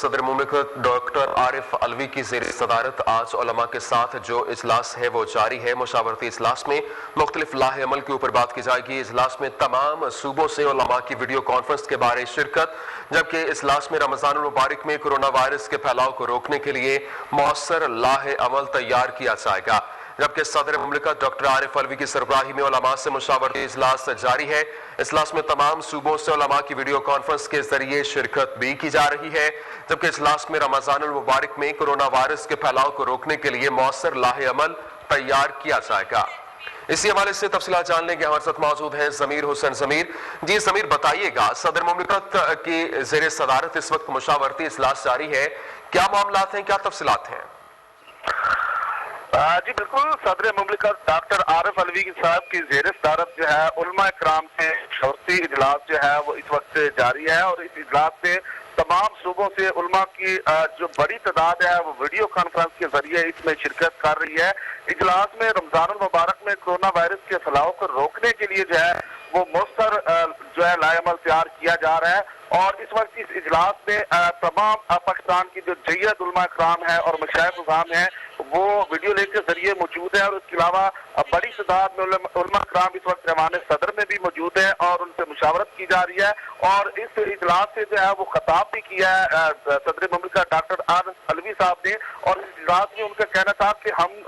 صدر مملکت ڈاکٹر عارف علوی کی زیر صدارت آج علماء کے ساتھ جو اجلاس ہے وہ جاری ہے۔ مشاورتی اجلاس میں مختلف لاہ عمل کے اوپر بات کی جائے گی۔ اجلاس میں تمام صوبوں سے علماء کی ویڈیو کانفرنس کے بارے شرکت، جبکہ اجلاس میں رمضان المبارک میں کرونا وائرس کے پھیلاؤ کو روکنے کے لیے مؤثر لاہ عمل تیار کیا جائے گا، جبکہ صدر مملکت ڈاکٹر عارف علوی کی سربراہی میں علماء سے مشاورتی اجلاس جاری ہے۔ اجلاس میں تمام صوبوں سے علماء کی ویڈیو کانفرنس کے ذریعے شرکت بھی کی جا رہی ہے، جبکہ اجلاس میں رمضان المبارک میں کرونا وائرس کے پھیلاؤ کو روکنے کے لیے مؤثر لاہ عمل تیار کیا جائے گا۔ اسی حوالے سے تفصیلات جاننے کے ہمارے ساتھ موجود ہیں ضمیر حسین۔ جی ضمیر، بتائیے گا صدر مملکت کی زیر صدارت اس وقت مشاورتی اجلاس جاری ہے، کیا معاملات ہیں، کیا تفصیلات ہیں؟ جی بالکل، صدر مملکت ڈاکٹر عارف علوی صاحب کی زیر صدارت جو ہے علماء کرام سے مشاورتی اجلاس جو ہے وہ اس وقت جاری ہے، اور اس اجلاس سے تمام صوبوں سے علماء کی جو بڑی تعداد ہے وہ ویڈیو کانفرنس کے ذریعے اس میں شرکت کر رہی ہے۔ اجلاس میں رمضان المبارک میں کرونا وائرس کے پھیلاؤ کو روکنے کے لیے جو ہے وہ مؤثر جو ہے لاہ عمل تیار کیا جا رہا ہے، اور اس وقت اس اجلاس میں تمام پاکستان کی جو جید علماء کرام ہیں اور مشائخ نظام ہیں وہ ویڈیو لنک کے ذریعے موجود ہیں، اور اس کے علاوہ بڑی تعداد میں علماء کرام اس وقت ایوان صدر میں بھی موجود ہیں اور ان سے مشاورت کی جا رہی ہے۔ اور اس اجلاس سے جو ہے وہ خطاب بھی کیا ہے صدر مملکت ڈاکٹر عارف علوی صاحب نے، اور اس اجلاس میں ان کا کہنا تھا کہ ہم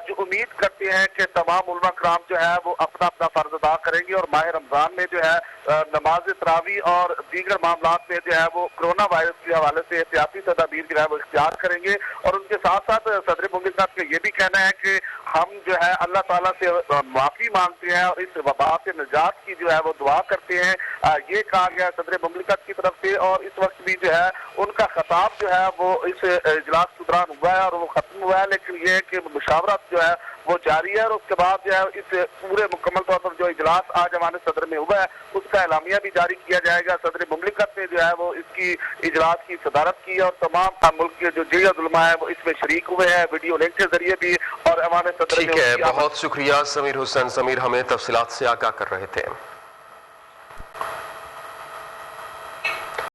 جو امید کرتے ہیں کہ تمام علماء کرام جو ہے وہ اپنا اپنا فرض ادا کریں گے، اور ماہ رمضان میں جو ہے نماز تراویح اور دیگر معاملات میں جو ہے وہ کرونا وائرس کے حوالے سے احتیاطی تدابیر جو ہے وہ اختیار کریں گے۔ اور ان کے ساتھ ساتھ صدر مملکت کا یہ بھی کہنا ہے کہ ہم جو ہے اللہ تعالیٰ سے معافی مانگتے ہیں اور اس وبا سے نجات کی جو ہے وہ دعا کرتے ہیں، یہ کہا گیا صدر مملکت کی طرف سے۔ اور اس وقت بھی جو ہے ان کا خطاب جو ہے وہ اس اجلاس کے دوران ہوا ہے اور وہ ختم ہوا ہے، لیکن یہ ہے کہ مشاورت جو ہے وہ جاری ہے، اور اس کے بعد جو ہے اس پورے مکمل طور پر جو اجلاس آج ایوان صدر میں ہوا ہے اس کا اعلامیہ بھی جاری کیا جائے گا۔ صدر مملکت نے جو ہے وہ اس کی اجلاس کی صدارت کی، اور تمام ملک کے جو جید علماء ہیں وہ اس میں شریک ہوئے ہیں ویڈیو لنک کے ذریعے بھی، اور ایوان صدر ٹھیک ہے، بہت شکریہ ضمیر حسین۔ ہمیں تفصیلات سے آگاہ کر رہے تھے۔